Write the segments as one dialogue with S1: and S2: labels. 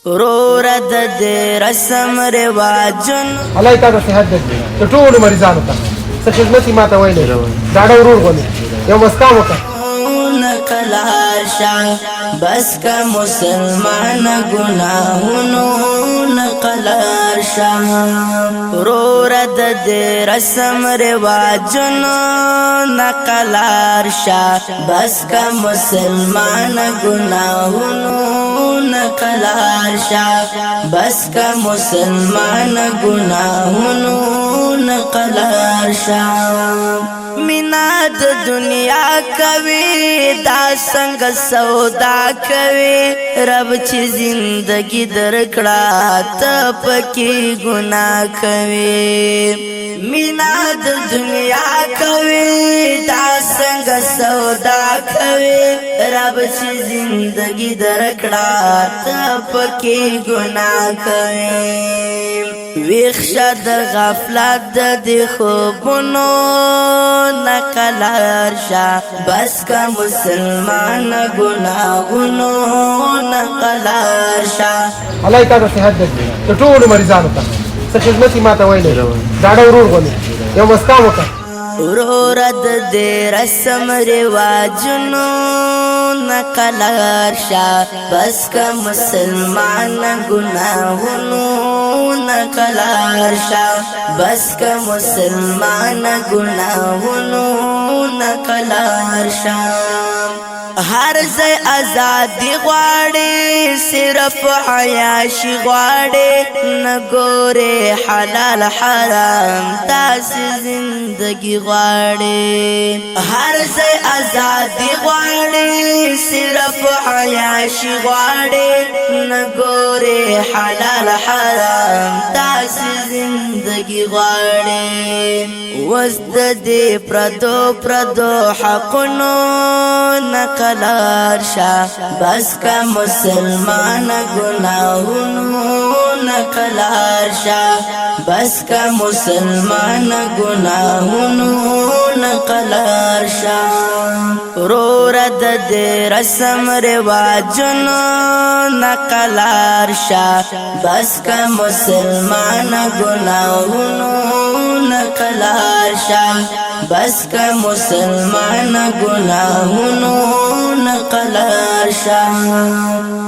S1: ورور د دې رسم رواجن
S2: الله تعالی صحت درکړي ته ټول مریضانو ته څه خدمت ما ته وایي دا ورور غونې یو مسکا وکړه
S1: نقلاشا بس کا مسلمان گناہونو نقلاشا ورور د دې رسم رواجونو نقلاشا بس کا مسلمان گناہونو نقلاشا بس کا مسلمان گناہونو نقلاشا مینا د دنیا کوي دا څنګه سودا کوي رب چې زندگی درکړه ته پکې ګناه کوي مینا د دنیا کوي دا څنګه سودا کوي رب چې زندگی درکړه ته پکې ګناه کوي ویخشا د غفلت د خوبونو نقلارشا بس کا مسلمان گناہونو نقلارشا
S2: الله تعالی صحت درکړي ته ټول مریضانو ته څه خدمت ما ته وایي دا ورور غونې یو مسکا وکړه
S1: ورور د دې رسم رواجونو نقلارشا بس کا مسلمان گناہونو نقلارشا بس کا مسلمان گناہونو نقلارشا ہر ځای ازادي غواړي صرف عیاشي غواړي نګوره حلال حرام تاسو زندگی غواړي هر ځای ازادي غواړي صرف عیاشي غواړي نګوره حلال حرام تاسو زندگی غواړي وسد دې پردو حقونو نقلارشا بس کا مسلمان گناہونو نقلارشا بس کا مسلمان گناہونو نقلارشا ورور د دې رسم رواجونو نقلارشا بس کا مسلمان گناہونو نقلارشا بس کا مسلمان گناہونو نقلارشا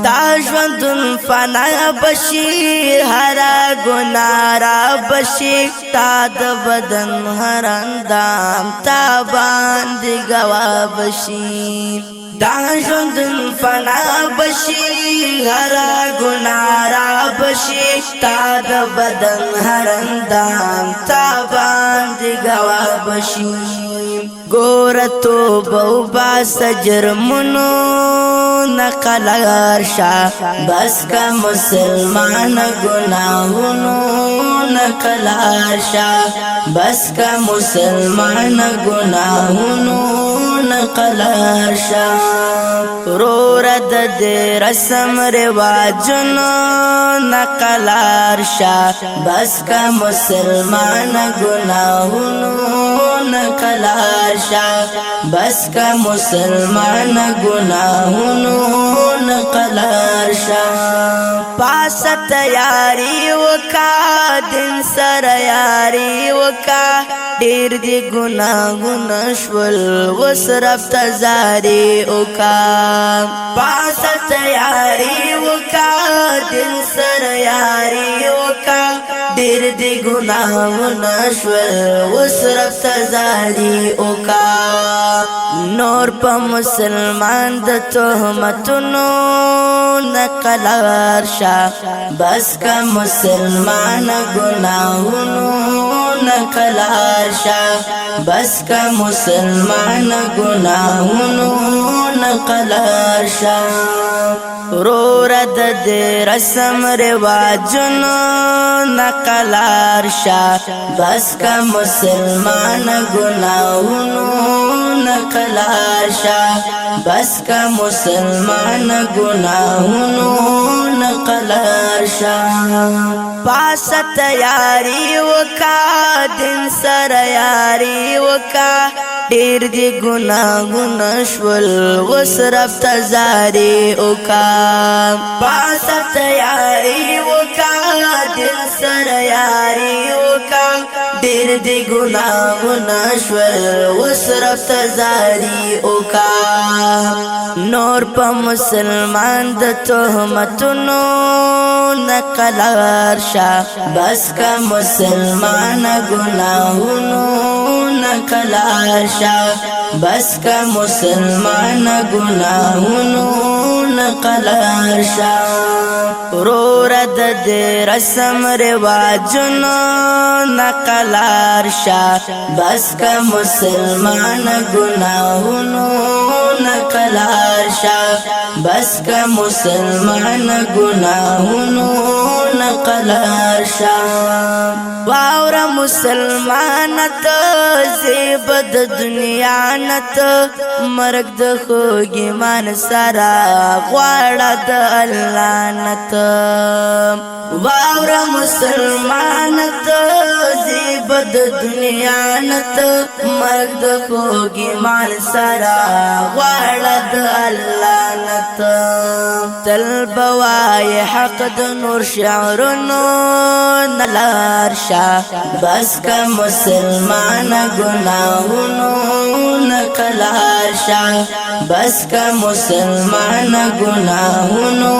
S1: تا ژوندون فنا بشي هر گناه را بشي تا د بدن هر اندام تا باندې گوا بشي دا ژوندون فنا بشي هر گناه را بشي تا د بدن هر اندام تا باندې گوا بشي ګور توبه باس جرمونو نقلارشا بس کا مسلمان گناہونو نقلارشا بس کا مسلمان گناہونو نقلارشا ورور د دې رسم رواجونو نقلارشا بس کا مسلمان گناہونو نقلارشا بس کا مسلمان گناہونو نقلارشا پاس تیاری وکا دن سر یاری وکا ډیر دی گناہونه شول وسرف تزاری وکا پاس تیاری وکا دن سر یاری وکا ډیر دی گناہونه شول وسرف تزاری وکا نور په مسلمان د تهمتونو نقلارشا بس کا مسلمان گناہونو نقلارشا بس کا مسلمان گناہونو نقلارشا ورور د دې رسم رواجونو نقلارشا بس کا مسلمان گناہونو نقلارشا بس کا مسلمان گناہونو نقلارشا پاس تیاری وکا دن سر یاری وکا ډیر دی گناہونه شول وسرف تزاری وکا پاس تیاری یاری وکا ډیر دی ګناهونه شول اوس رب ته زاری وکا نور په مسلمان د تهمتونو نقلار شا بس کا مسلمان گناہونو نقلار شا بس کا مسلمان گناہونو نقلار شا رورد دے رسم رواجونو نقلار شا بس کا مسلمان گناہونو نقلار شا بس کا مسلمان گناہونو نقلار شا واورا مسلمانت زیبد دنیا نت مرگ د خوږی مان سرا غواړه د الله نت واورا مسلمانت زیبد دنیا نت مرگ د خوږی مان سرا غواړه د الله نت تل بوای حق د نور شعرونو نلار شا بس کا مسلمان گناہونو نقلار شا بس کا مسلمان گناہونو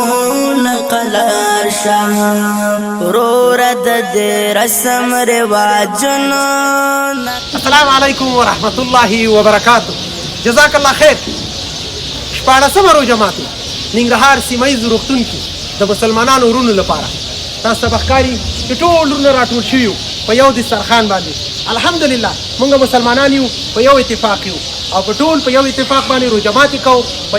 S1: نقلار شا رورد دے رسم رواجونو
S2: السلام علیکم ورحمت الله وبرکاتہ جزاک الله خیر شپاړسمه روژه ماتي ننګرهار سیمه ییز روغتون کې د مسلمانانو ورونو لپاره تاسو ته ښکاري چې ټول ورونه راټول شوي یو په یو دسترخوان باندې الحمدلله موږ مسلمانان یو په یو اتفاق یو او په ټول په یو اتفاق باندې روژه ماتي کوو په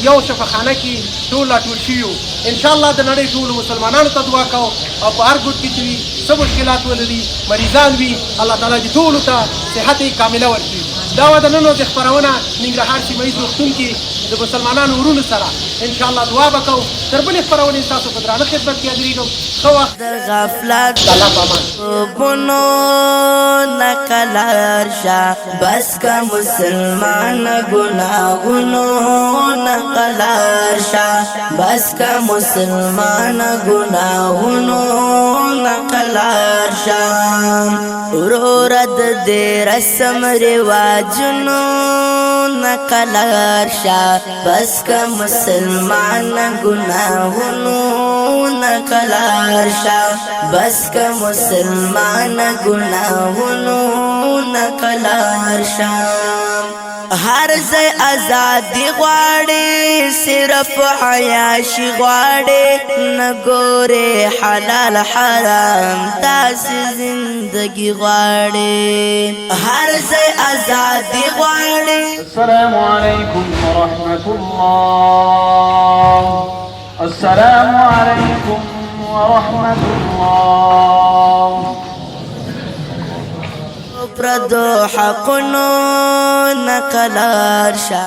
S2: یو شفاخانه کې ټول راټول شوي یو انشاءالله د نړۍ ټولو مسلمانانو ته دعا کوو او په هر ګوټ کې چې وي څه مشکلات ولري مریضان وي الله تعالی دې ټولو ته صحت کامله ورکړي دا وه د نن ورځې خپرونه ننګرهار سیمه ییز روغتون کې د مسلمانانو ورونو سره انشاءالله دعا به کوو تر بلې خپرونې ستاسو په درانه خدمت کې حاضرېږم ښه وخت
S1: د غفلت
S2: د الله په امان
S1: بونو نقلار شا بس کا مسلمان گناہونو نقلار شا بس کا مسلمان گناہونو نقلار شا رورد دے رسم رواجونو نقلار شا بس کا مسلمان گناہونو نقلار شا بس کا مسلمان گناہونو نقلار شا ہر ځای ازادي غواړي صرف عیاشي غواړي نګوري حلال حرام تاسې زندگی غواړي هر ځای ازادي غواړي
S3: السلام عليكم ورحمة الله السلام عليكم ورحمة الله
S1: پردو حقونو نقلار شا